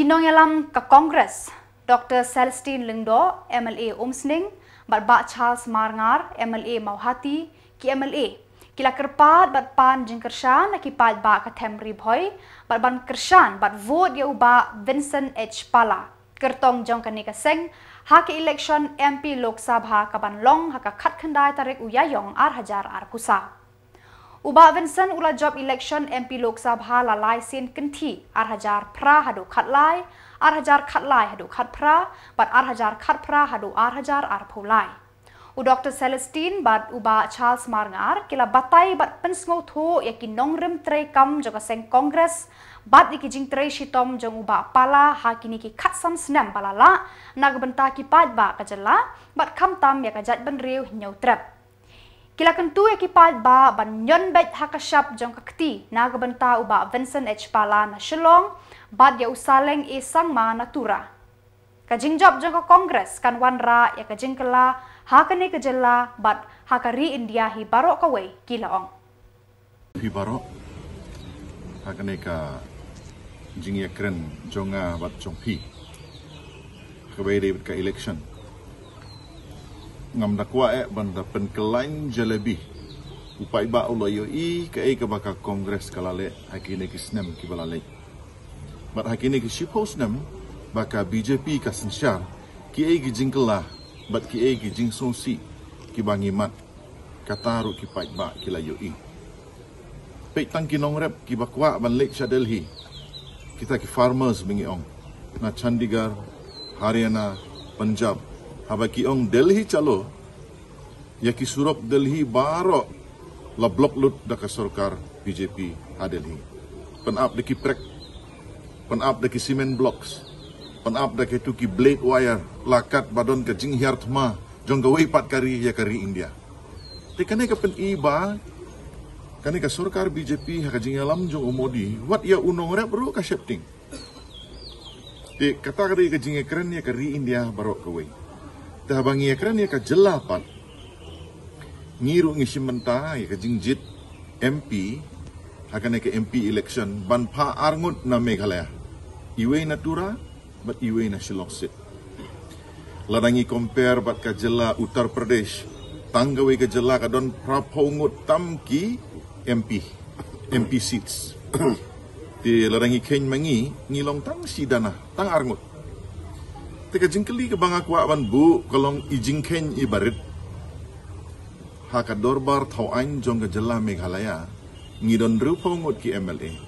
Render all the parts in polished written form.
Kinongelam ka Congress, Dr. Celestine Lingdo, MLA Umsning, Bat Charles Marngar, MLA Mauhati, ki MLA. Kila kerpat bat pan jeng kershan ki pat ba ka Temri Boy, bat ban kershan bat vote ya uba Vincent H. Pala. Kertong jong ka seng, ha ke election MP Lok Sabha ka ban long ha ka khat khandai tarik uyayong Hajar pusa. Uba Vincent ula job election MP Lok Sabha la lai sin kenti Hajar pra hadu khatlai, Hajar khatlai hadu khat pra, bat Hajar khat pra hadu Hajar pulai. Dr. Celestine bat uba Charles Marngar kila batai bat pensngo tho yakin nongrim tre kam joka seng Congress bat ikijing tre shitom jong uba pala hakini ki khatsam snam palala nagbenta ki pat ba kajala bat kam tam ya kajat ban riu nyau trap. Kila kentu ki pat ba ban nyon bet hakashap jong kakti nagbenta uba Vincent H. Pala na Shillong bat ya usaleng isang ma natura. Kajing job jong ka Congress kan wanra ya kajing kala hakane kejela bat hakari India hi barok kawai kilaong. Hi barok hakane ka jing ya kren jonga bat jongpi kawai de ka election ngam dakwa banda penkelain jalebi upai ba uloyo I ka baka Congress kalale hakine ki snem ki balale bat hakine ki shipos nem baka BJP ka sensyar ki jingkela bat ki jing sonsi ki bangimat kataru ki pai ba ki la yoi pe tang ki nongrep ki bakwa ban lek sha Delhi kita ki farmers bingi ong na Chandigarh Haryana Punjab haba ki ong Delhi chalo ya ki surop Delhi baro la blok lut da ka sarkar BJP ha Delhi pen up de ki prek pen up de ki cement blocks panap da ke tu ki blade wire lakat badon ke jing hiar thma jong gawai pat kari ya kari India te kane ka pen iba kane ka sarkar BJP ha ka jing alam jong umodi wat ya unong rap ro ka shifting te kata kari ka jing ekran ya kari India barok kawai te habangi ekran ya ka jela pat ngiru ngisim menta ya ka jing jit MP ha kane ka MP election ban pha arngut na Meghalaya iwe natura but iwe na Shillong sit. Ladangi compare bat ka jela Uttar Pradesh, tanggawe ka jela ka don prapongut tamki MP seats. Ti ladangi ken mangi ngilong tang sidana tang arngut. Te ka jingkeli ka banga kwa ban bu kalong ijing ken ibarit. Ha ka dorbar thawain jong ka jela Meghalaya ngidon rupongut ki MLA.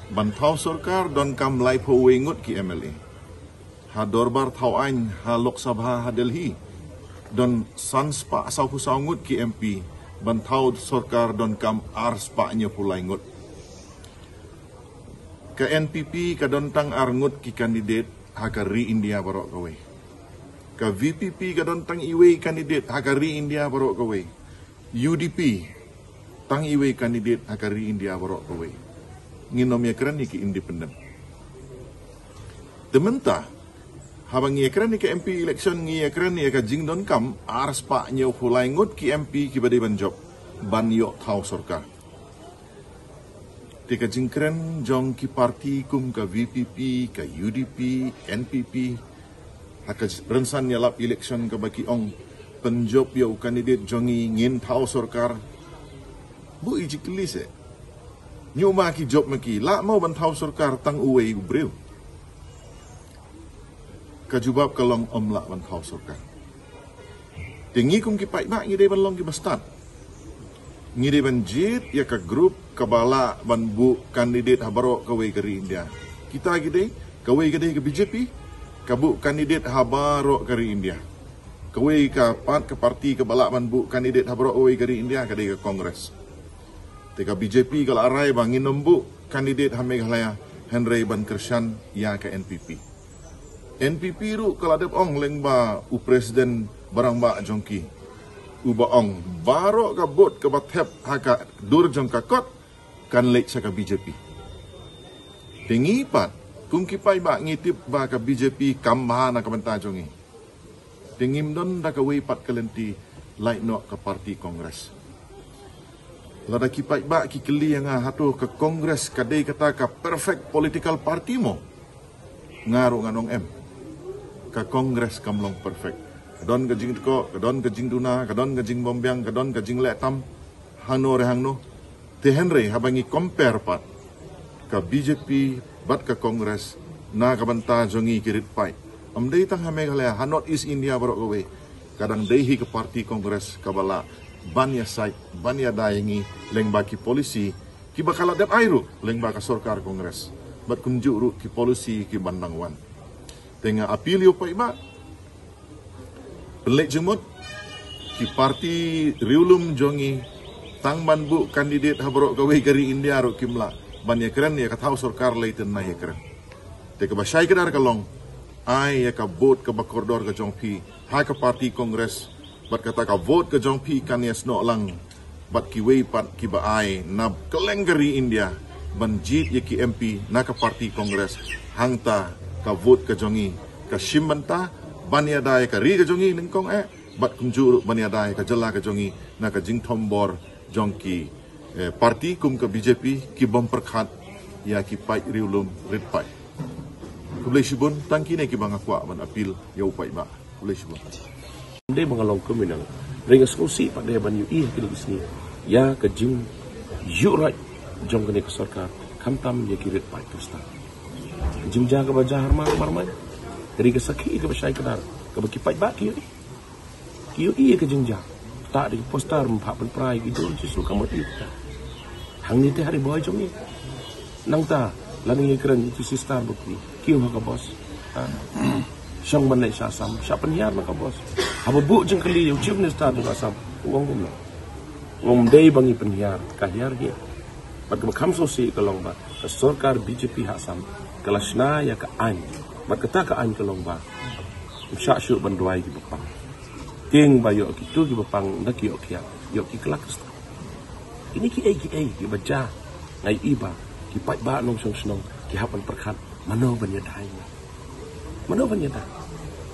Bantau sarkar don kam lai po wengut ki MLA. Ha dorbar thawain ha Lok Sabha ha Delhi don sanspa sau pusaungut ki MP bantau sarkar don kam arspa nya pulai ngut. Ka NPP ka don tang arngut ki kandidat ha kari India barok kawai. Ka VPP ka don tang iwe kandidat ha kari India barok kawai. UDP tang iwe kandidat ha kari India barok kawai. Nginom ya keren ki independen. Dementa habang ya keren ki MP election ngi ya keren ya ka jingdon kam ars pa nyo hulai ngut ki MP ki badai banjob ban yo thau sarkar. Tika jingkren jong ki parti kum ka VPP ka UDP NPP haka rensan ya lap election ka baki ong penjob yo kandidat jongi ngin thau sarkar bu ijiklis nyuma ki job maki la mau bantau sarkar tang uwe ubreu kajubab kalong omla bantau sarkar tingi kum ki pai ba ngide ban long ki bastat ngide ban jit ya ka grup kabala ban bu kandidat habaro kawe kari India kita gide kawe gide ke BJP kabu kandidat habaro kari India kawe ka pat ke parti kabala ban bu kandidat habaro kawe kari India kade ke Kongres Teka BJP kalau arai bangin nembu kandidat ha Meghalaya Henry Ban Kershan ya ke NPP. NPP ru kalau ada ong leng ba u presiden barang ba jongki. Uba ong baro ka bot ka bathep ha ka dur jong ka kot kan lek sa ka BJP. Tingi pat kung kipai ba ngitip ba ka BJP kamha na ka banta jongi. Tingim don da ka wei pat kalenti lai no ka parti Kongres. Lada kipai ba ki keli yang hatu ke Kongres kadai kata ka perfect political party mo. ngaru nganong ka kongres kamlong perfect. Kadon gajing teko, kadon gajing duna, kadon gajing bombyang, kadon gajing letam, hano rehangno. Te Henry habangi compare pat ka BJP bat ka kongres na kabanta jongi kirit pai. Amdei tang hame kala hanot East India barok gawe. Kadang dehi ke parti kongres kabala banya site, banya dayangi leng baki polisi ki bakala dat airu leng baka sorkar kongres. Bat kunjuru ki polisi ki bandangwan. Tengah apilio pa iba pelek jemut ki parti riulum jongi tang manbu kandidat habrok gawe gari India ro kimla banya keren ya katau sorkar leiten na ya keren. Te ka basai kedar kalong ai ya ka vote ka bakordor ka jongpi ha ka parti kongres bat kata ka vote ka jongpi kan ya sno lang bat ki wei pat ki ba ai na keleng gari India banjit ya ki MP na ka parti kongres hangta ka vote ka jongi ka shimbanta banya dai ka ri ka jongi ningkong bat kunjuru banya dai ka jela ka jongi na ka jing tombor jongki parti kum ka BJP ki bom perkhat ya ki pai riulum rit pai kulai shibun tangki ne ki bang akwa man apil ya upai ba kulai shibun de mengalong kuminang ring skosi pada ban yu i kini sini ya ka jing yurai jong kene ka sarkar kamtam ya ki rit pai tusta jing jaga ba jahar marmai dari ka sakhi ka basai kadar ka baki pai ba ki i ka jing jaga tak di poster empat penperai gitu justru kamu itu hang ni teh hari boy jom ni nang ta laning keren itu sistar bukti kiu ka bos syang ban lai sam siapa niar maka bos haba bu jeng kali yu chim ni star tu asam ngom dei bangi penhiar kahiar dia bag makam sosi kalong ba ka sarkar BJP hasam kalasna ya ka an bag kata ka an kalong ba sya syu ban duai di bapang ting ba yo ki tu ki bapang dak yo kia yo ki kelak ini ki ki baca ngai iba ki pai ba nong song snong ki hapan perkhat mano banya dai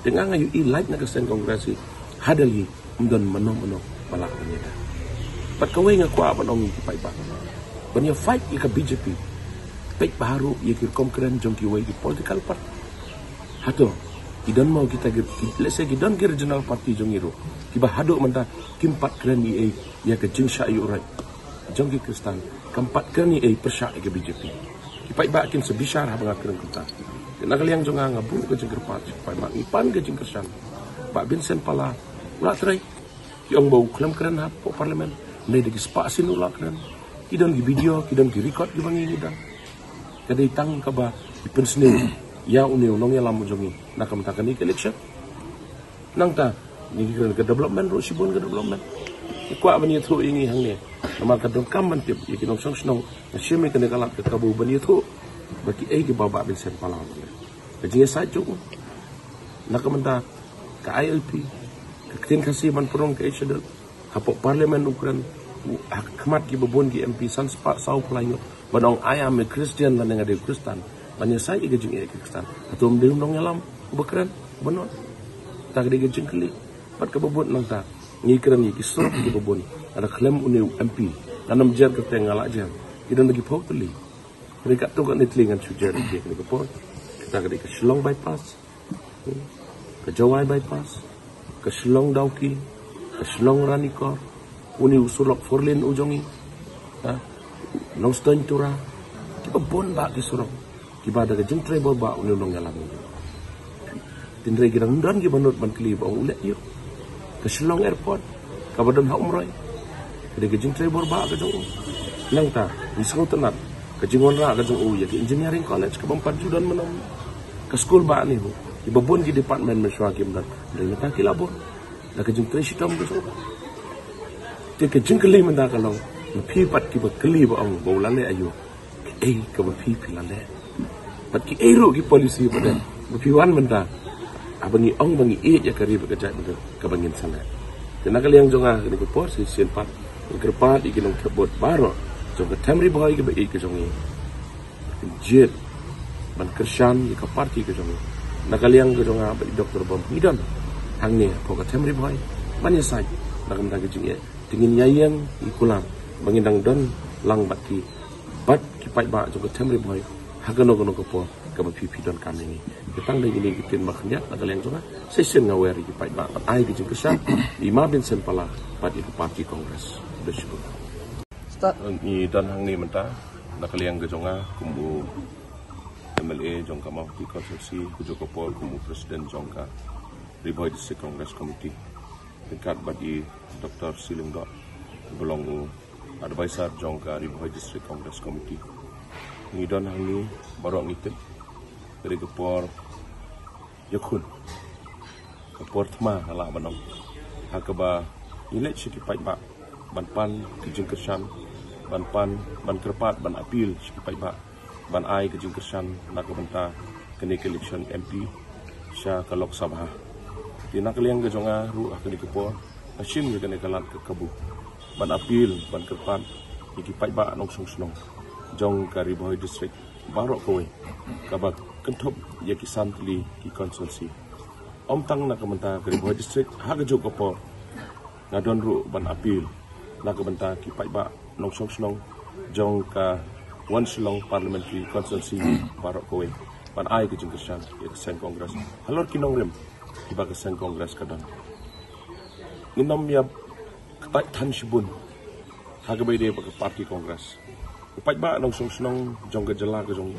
dengan ngai i like na ka sen kongresi hadali umdon mano balak banya dai pat kawe nga kwa ba nong ki pai ba banya fight ki ka BJP pek baru ye ki konkren jong ki wei ki political part hato idan mau kita let's say idan ke regional party jongiru kiba haduk menta kimpat keren ni ya ke jing sya yurai jongki kristan keempat keren ni persyak ke BJP kipai ba kin sebisar ha banga keren kita nak liang jonga ngabu ke jing kerpat kipai ba ipan ke jing kersan Pak Vincent pala ula trai yang bau klaim keren ha parlimen nei de spa sin ula keren idan di video idan di record di bangi idan kadai tang ka ba ipen sne ya uniu nong ya lamu jongi nak kamtakan ni election nang ta ni ke development ro sibon ke development ikwa bani thu ingi hang ni nama ka dong kam man tip iki nong song snong shime ke kalap ke kabu bani thu baki ai ke baba bin sen pala ke jinga sa chu nak kamta ka ILP ke tin khasi man prong ke schedule hapo parliament ukran khmat ki bobon ki MP san spa sau playo banong ayam me Christian lan ngade Kristen banyak saya ke jing Kristen atau mendem dong alam bekeren benar tak ada jing kali pat ke bobot nang tak ngi keren ni kisro ke bobon ada klaim uni MP nanam jar ke tengalak jar idan lagi pok teli mereka tu kan nitlingan sujar ke ke port kita ke Shillong bypass ke Jawai bypass ke Shillong Dauki ke Shillong Ranikor uni usulok forlin ujongi nong stone tura kita bon ba disurong kiba daga jing tray ba unulong yalam tinre girang dan gi banut bankli ba ulet yo ke Shillong airport ka badan ha umroy daga jing tray ba ka jong lang ta misong tenat ke jingon ra ka jong ya ke engineering college ke bampan sudan menom ke school ba ni ho ibabon gi department meswakim dan dari ta kilabon daga jing tray sitom ke jong ke jing kali menda kalong pi pat ki ba kali ba ang bolale ayo ke ba pi pilale Bagi ero ki polisi pada berpiwan menta abangi ong bangi ya kari bekerja betul kebangin sana kena kali yang jonga ni ko por si pat kerpat iki nang kebot baro jong tamri boy ke be ke jongi jet ban kersan ki ka parti ke jongi nakali yang ke jonga doktor bom idan hang ni ko ka tamri boy ban ya sai nak menta ke jingi dingin nyayang ikulang bangin dang don lang bat ki pai ba jong tamri boy hagano ko po ka pipi don kan ini tang dai ini kitin maknya ada yang juga session ngaweri ki pai ba ai ki jengkesan 5 Vincent pala pati parti kongres bersyukur start ni dan hang ni mentah nakaliang ke jonga kumbu MLA jongka mau di konstruksi kujoko pol kumbu presiden jongka Riboy District Congress Committee dekat bagi Dr. Silingdo belong advisor jongka Riboy District Congress Committee ni don hang ni baru ngitip dari kepor yakun kepor tma ala banong hakaba ilet syiki pai ba ban kijengkesan ban kerpat ban apil syiki pai ba ban ai kijengkesan nak benta kene election MP sya ka Lok Sabha tina kaliang ke jonga ru akni kepor asim ke kene kalat ke kabu ban apil ban kerpat iki pai ba nong song jong ka Riboy District barok kowe kabak kentop ya kisan tili ki konsulsi om tang nak benta ke Riboy District ha ke joko por ngadon ru ban apil nak benta ki pai ba nong song jong ka wan silong parliamentary constituency barok kowe ban ai ke jengkesan ya kesen kongres halor kinong rem tiba kesen kongres kadang ninom ya ketai tan shibun ha ke bede ke parti kongres pai ba nong song jong ke jela ke jong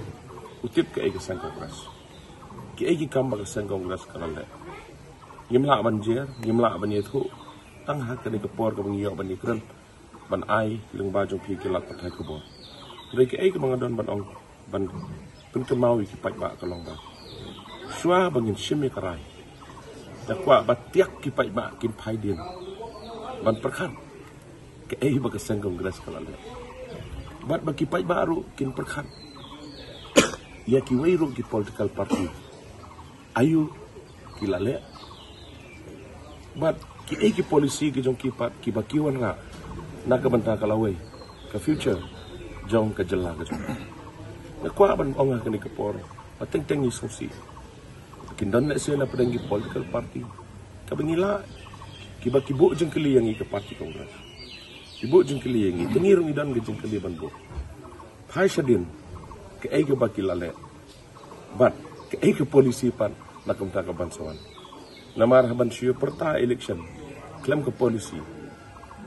utip ke kesen kongres ki ai ki kam ba kesen kongres kalale yimla banjir yimla banjir thu tang ha ke ke por ke bangio ban ikran ban ai leng ba jong pi ke lat patai ko bo reke ai ke mangadon ban ong ban pun ke mau ki pai ba kalong ba swa bangin shimi karai dakwa batiak ki pai ba kin pai din ban perkhan ke ai ba kesen kongres kalale bat ba ki pai ba ru kin perkhan ya ki wei ru ki political party ayu kilale bat ki ai ki polisi ki jong ki pat ki bakiwan nga nak ke benta kalawai ke future jong ke jela ke jong na kwa ban onga ke ni ke por pateng teng ni sosi kin don na sena pedengi political party ka bengila ki bakibu jeng keli yang ke parti kongres ibu jeng keli yang tengirung idan ke jeng keli ban bo phai sadin ke ai ke bakilale bat ke ai ke polisi pan nak benta ke bansawan namar ban syu perta election klaim ke polisi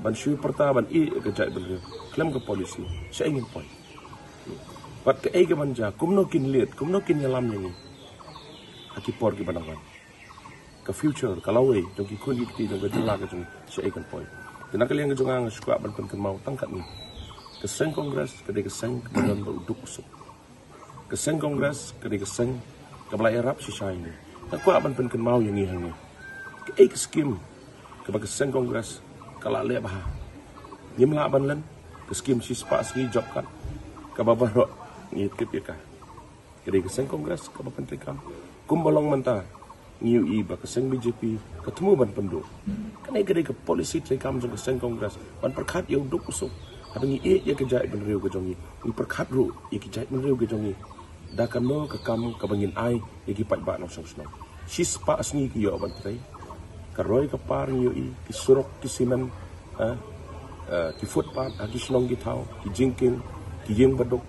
ban syu perta ban i ke jai ben klaim ke polisi saya ingin point pat ke ai ke banja kumno kin liet kumno kin yalam ni aki por ki banangan ke future kalau we jong ki kun ki jong ke jela ke jong saya ingin point dina kalian ke jong ang skwa ban pen mau tangkat ni ke sen kongres ke de ke sen ban uduk usuk ke sen kongres ke de ke sen ke belai arab sisai ni aku aban pen mau yang ni hang ni ke ek skim ke bag sen kongres kala le bah nyimla ban len ke skim si spa sgi job kat ke babaro ni tip ya ka ke de sen kongres ke ban tekam kum bolong menta niu i ba ke sen BJP ketemu ban pendu kan ke de ke polisi tekam jong ke sen kongres ban perkhat yo duk usuk hadangi e ya ke jai ben riu ke jongi ni perkhat ru ya ke jai ben riu ke jongi da kamo ke kam ke bangin ai ya ki pai ba nong song si spa asni ki yo ban trai karoi ka par yo i ki surok ki simen ki footpath ki snong ki thau ki jingkin ki yeng badok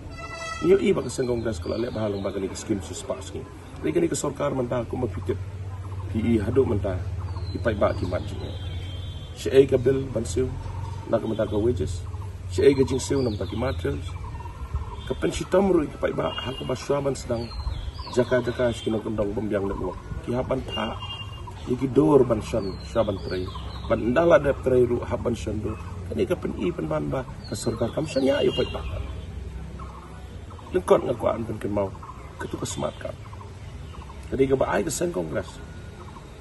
yo i ba ka sengong gas kala le bahalong ba ka ni skim si spa asni ni ka sarkar manta ko mapitip pi hadu manta ki pai ba ki mat si ai ka bill ban siu nak manta ka wages si ai ka jing siu nam ta ki materials ka pensitam ru ki pai ba ha ka baswaban sedang jaka skinong kendong bombyang network ki haban tha iki dor ban shan shaban tray ban ndala de tray ru haban shan do kani ka pen i pen ban ba ka sarkar kam sanya ayo pai ba lengkot ngako an pen mau ketu ka smart ka jadi ka ba ai ka sen kongres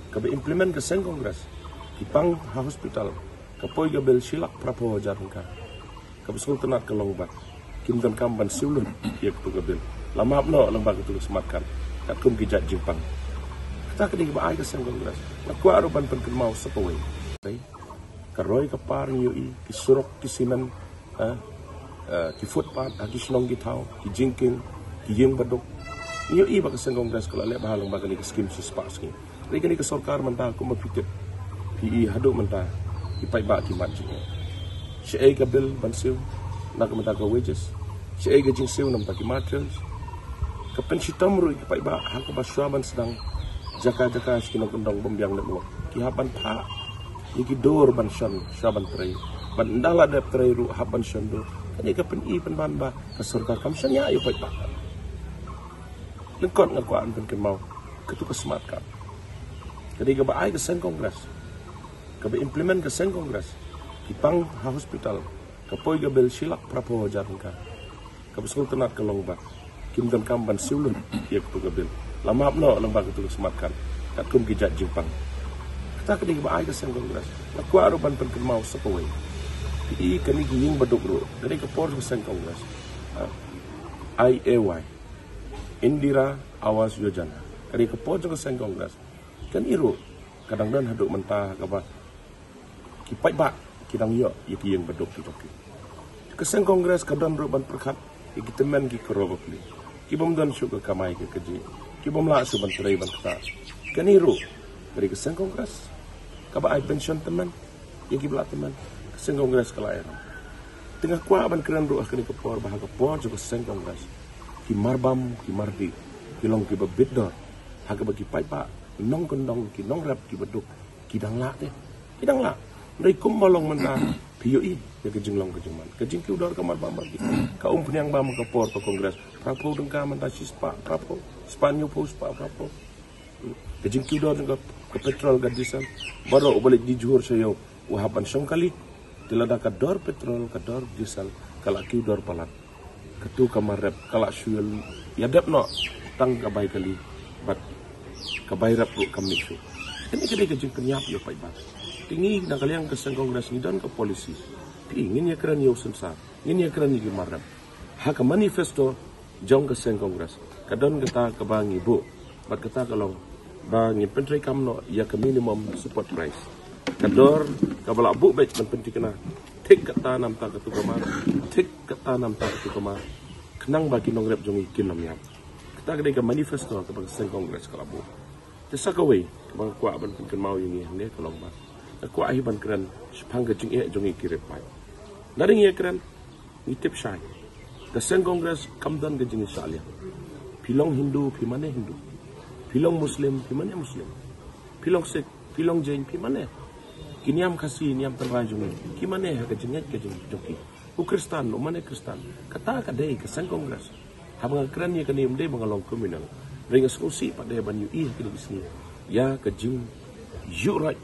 ka ba implement ka sen kongres ki pang hospital ka poi ga bel silak prapo jarun ka sultanat ka longbat kim kan kam ban siulun ya ketu ka bel lama no lembag itu sematkan tak kum kijat Jepang kita kini ba ai ka sen kongres aku aruban pen mau sepawai karoi ka par yo i ki surok ki simen ki footpath ki snong ki thau ki jingking ki yeng badok yo i ba ka sen kongres kala le bahalong ba ka ni skim si spa ski ni ka sarkar manta ko mapitip pi hadu manta ki pai ba ki mat ji si ai ka bill ban siu nak manta ka wages si ai ka jing siu nam ta ki materials pensitam ru ki pai ba ha ka baswaban sedang jaka-jaka skinong kondong bombyang na mo ki haban pa iki dor ban shan shaban trai ban ndala de trai ru haban shando kani ka pen i pen ban ba ka sarkar kam shan ya ayo pai ba lengkot ngakuan pen kemau ketu ka smart ka kadi ka ba ai ka sen kongres ka ba implement ka sen kongres ki pang ha hospital ka poi ga bel silak prapo jaran ka besul tenat ke long ba kim dan kamban siulun ya ketu gabil lama no lang ba ketu sematkan kat kum ki jat jingpang kita kini ba ai ka sen kongres ku aruban pen mau sepawai i kani ging baduk ru dari ke por sen kongres IAY Indira Awas Yojana kani ke por sen kongres kan iru kadang dan haduk mentah ka ba ki pai ba kidang yo ki yang baduk ki toki ke sen kongres kadang ruban perkat kita men ki korobli ki bom dan syukur kamai ke keji ki bom la suban trai ban kata kaniru dari kesen kongres ka ba ai pension teman ya ki bla teman kesen kongres kala era tengah kwa ban keren ru akhni ke por bah ke por jo kesen kongres ki marbam ki mardi ki long ki bebedor ha ke bagi pai pa nong kondong ki nong rap ki beduk ki dang la te ki dang la dari kum malong menta PUI ya kejing long kejing man kejing ki udar kamar bamba ki ka penyang bamba ke por ke kongres prapo dengka mentasis pak prapo spanyo pos pak prapo kejing ki udar ke petrol gadisan baru balik di juhur sayo wahaban syong kali tilada ka dor petrol ka dor diesel kala ki udar palat ketu kamar rep kala syul ya dep no tang ka bai kali bat ka bai rep ru kami su ini kede kejing kenyap yo pai ba tinggi na kaliang kesen kongres ni dan ke polisi ingin ya keren yo sensar ingin ya keren ni marap ha ka manifesto jong kesen kongres kadon kita ke bang ibu bat kita kalau bang pentri kamno ya ke minimum support price kador ka bala bu bet penting kena tik kata nam ta ketu kamar tik kata nam ta ketu kamar kenang bagi nong rep jong ikin nam ya kita kede ke manifesto ke kesen kongres kalau bu desa kawai bang kwa ban ken mau yang ni kalau ba aku ahiban keren sepang kecing jongi kirip pai naring ye keren nitip syai kesen kongres kamdan kecing salia pilong Hindu pimane Hindu pilong Muslim pimane Muslim pilong Sikh pilong Jain pimane kiniam kasih niam terang jongi kimane kecing joki u Kristen no mane Kristen kata kadai kesen kongres habang keren ye kani mde bangalong kriminal ring askusi pada banyu i kini bisni ya kejing yurai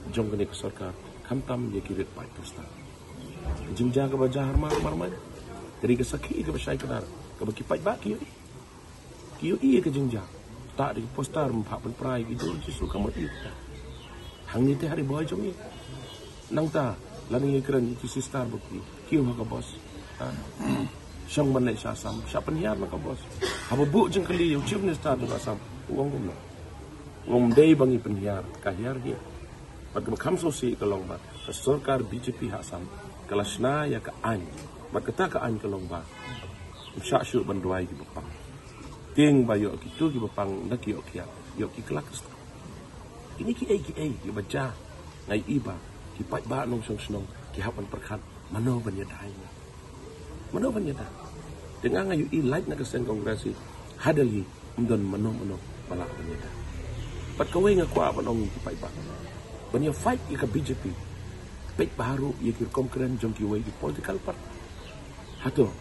jong kene ke sarkar kamtam ye kirit pai pesta jingja ke bajah harmar marmai dari ke sakhi ke basai kedar ke baki pai baki kiyo i ke jingja tak di postar mphak pen prai ki jor jisu kamat i hang ni te hari boy jong i nang ta lani ye keren ti sistar baki kiyo ha ka bos syang ban lai sam sya penhiar na ka bos haba bu jeng kali yo chief minister tu asam uang gum ngom dei bangi penhiar kahiar dia mat kam sosi kalong ba sarkar BJP hasam kalasna ya ka an mat kata ka an kalong ba sya syu banduai ki bapang ting ba yo ki tu ki bapang nak yo kia yo ki kelak ini ki ai ki baca ngai iba ki pai ba nong song snong ki hapan perkhat mano ban ya dai mano ban ya da dengan ngayu i like na kesen kongresi hadali umdon mano bala ban ya da pat kawai ngakwa ban ong ki pai ba banyak fight ika BJP pek baru ya kirkom keren jong kiwai di political party hato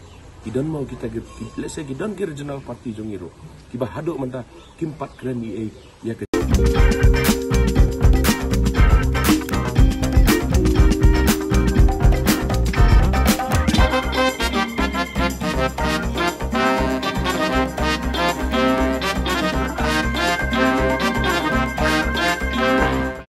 kidan mau kita let's say kidan ki regional party jong iro kiba hado menta kimpat keren ya ke